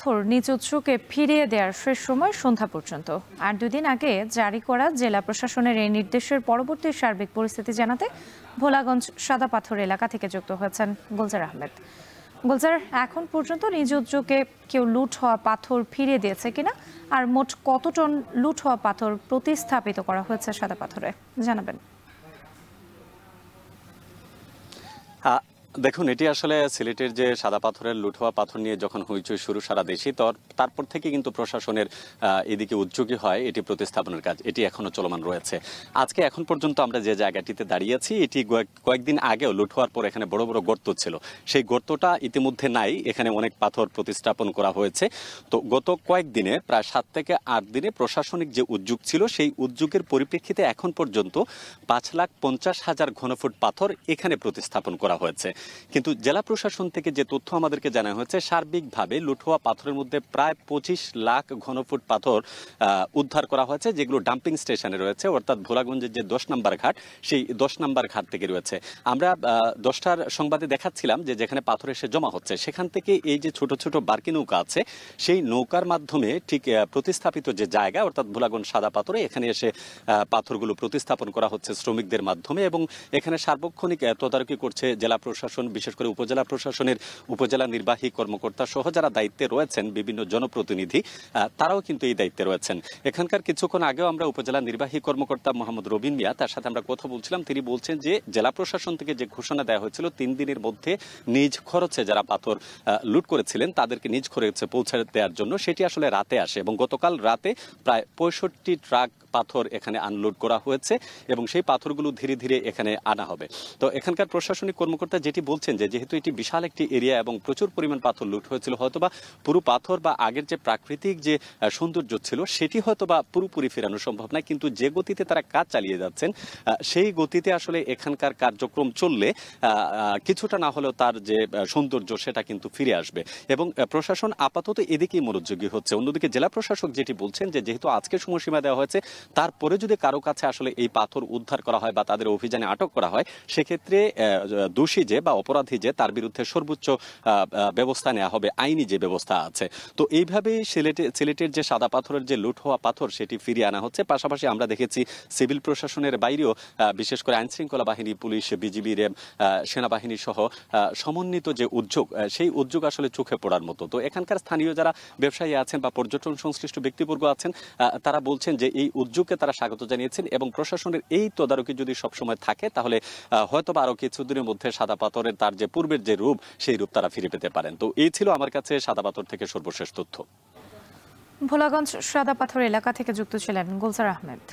পাথর নিজ উৎসকে ফিরিয়ে দেওয়ার শেষ সময় সন্ধ্যা পর্যন্ত। আর দুদিন আগে জারি করা জেলা প্রশাসনের এই নির্দেশের পরবর্তী সার্বিক পরিস্থিতি জানাতে ভোলাগঞ্জ সাদা পাথর এলাকা থেকে যুক্ত হয়েছেন গুলজার আহমেদ। গুলজার, এখন পর্যন্ত নিজ উদ্যোগে কেউ লুট হওয়া পাথর ফিরিয়ে দিয়েছে কিনা, আর মোট কত টন লুট হওয়া পাথর প্রতিস্থাপিত করা হয়েছে সাদা পাথরে, জানাবেন। দেখুন, এটি আসলে সিলেটের যে সাদা পাথরের লুট হওয়া পাথর নিয়ে যখন হইচই শুরু সারা দেশে, তারপর থেকে কিন্তু প্রশাসনের এদিকে উদ্যোগী হয় এটি প্রতিস্থাপনের কাজ। এটি এখনো চলমান রয়েছে। আজকে এখন পর্যন্ত আমরা যে জায়গাটিতে দাঁড়িয়েছি, এটি কয়েকদিন আগেও লুট হওয়ার পর এখানে বড় বড় গর্ত ছিল। সেই গর্তটা ইতিমধ্যে নাই, এখানে অনেক পাথর প্রতিস্থাপন করা হয়েছে। তো গত কয়েকদিনে, প্রায় 7 থেকে 8 দিনে প্রশাসনিক যে উদ্যোগ ছিল, সেই উদ্যোগের পরিপ্রেক্ষিতে এখন পর্যন্ত 5,50,000 ঘনফুট পাথর এখানে প্রতিস্থাপন করা হয়েছে। কিন্তু জেলা প্রশাসন থেকে যে তথ্য আমাদেরকে জানানো হয়েছে, সার্বিকভাবে লুট হওয়া পাথরের মধ্যে প্রায় 25 লাখ ঘনফুট পাথর উদ্ধার করা হয়েছে, যেগুলো ডাম্পিং স্টেশনে রয়েছে, অর্থাৎ ভোলাগঞ্জের যে 10 নম্বর ঘাট, সেই 10 নম্বর ঘাট থেকে রয়েছে। আমরা 10টার সংবাদে দেখাচ্ছিলাম যে যেখানে পাথর এসে জমা হচ্ছে, সেখান থেকে এই যে ছোট ছোট বার্কি নৌকা আছে, সেই নৌকার মাধ্যমে ঠিক প্রতিস্থাপিত যে জায়গা, অর্থাৎ ভোলাগঞ্জ সাদা পাথরে, এখানে এসে পাথরগুলো প্রতিস্থাপন করা হচ্ছে শ্রমিকদের মাধ্যমে। এবং এখানে সার্বক্ষণিক তদারকি করছে জেলা প্রশাসন, বিশেষ করে উপজেলা প্রশাসনের উপজেলা নির্বাহী কর্মকর্তা সহ যারা দায়িত্বে রয়েছেন, বিভিন্ন জনপ্রতিনিধি, তারাও কিন্তু এই দায়িত্বে রয়েছেন। এখানকার কিছুক্ষণ আগেও আমরা উপজেলা নির্বাহী কর্মকর্তা মোহাম্মদ রবিন মিয়া, তার সাথে আমরা কথা বলছিলাম। তিনি বলছেন যে জেলা প্রশাসন থেকে যে ঘোষণা দেওয়া হয়েছিল 3 দিনের মধ্যে নিজ খরচে যারা পাথর লুট করেছিলেন তাদেরকে নিজ খরচে পৌঁছে দেওয়ার জন্য, সেটি আসলে রাতে আসে। এবং গতকাল রাতে প্রায় 65 ট্রাক পাথর এখানে আনলোড করা হয়েছে এবং সেই পাথরগুলো ধীরে ধীরে এখানে আনা হবে। তো এখানকার প্রশাসনিক কর্মকর্তা যেটি বলছেন যে যেহেতু এটি বিশাল একটি এরিয়া এবং প্রচুর পরিমাণ পাথর লুট হয়েছিল, হয়তোবা পুরো পাথর বা আগের যে প্রাকৃতিক যে সৌন্দর্য ছিল সেটি হয়তোবা পুরোপুরি ফেরানো সম্ভব নয়, কিন্তু যে গতিতে তারা কাজ চালিয়ে যাচ্ছেন, সেই গতিতে আসলে এখানকার কার্যক্রম চললে কিছুটা না হলেও তার যে সৌন্দর্য সেটা কিন্তু ফিরে আসবে। এবং প্রশাসন আপাতত এদিকেই মনোযোগী হচ্ছে। অন্যদিকে জেলা প্রশাসক যেটি বলছেন যে যেহেতু আজকে সময়সীমা দেওয়া হয়েছে, তারপরে যদি কারো কাছে আসলে এই পাথর উদ্ধার করা হয় বা তাদের অভিযানে আটক করা হয়, সেক্ষেত্রে দোষী যে বা অপরাধী যে, তার বিরুদ্ধে সর্বোচ্চ ব্যবস্থা নেওয়া হবে, আইনি যে ব্যবস্থা আছে। তো এইভাবেই সিলেটের যে সাদা পাথরের যে লুট হওয়া পাথর সেটি ফিরিয়ে আনা হচ্ছে। পাশাপাশি আমরা দেখেছি সিভিল প্রশাসনের বাইরেও বিশেষ করে আইন শৃঙ্খলা বাহিনী, পুলিশ, বিজিবি, র্যাব, সেনাবাহিনী সহ সমন্বিত যে উদ্যোগ, সেই উদ্যোগ আসলে চোখে পড়ার মতো। তো এখানকার স্থানীয় যারা ব্যবসায়ী আছেন বা পর্যটন সংশ্লিষ্ট ব্যক্তিবর্গ আছেন, তারা বলছেন যে এই উদ্যোগকে তারা স্বাগত জানিয়েছেন এবং প্রশাসনের এই তদারকি যদি সবসময় থাকে, তাহলে হয়তো আরো কিছুদিনের মধ্যে সাদা পাথরের তার যে পূর্বের যে রূপ, সেই রূপ তারা ফিরে পেতে পারেন। তো এই ছিল আমার কাছে সাদা পাথর থেকে সর্বশেষ তথ্য। ভোলাগঞ্জ সাদা পাথর এলাকা থেকে যুক্ত ছিলেন গুলজার আহমেদ।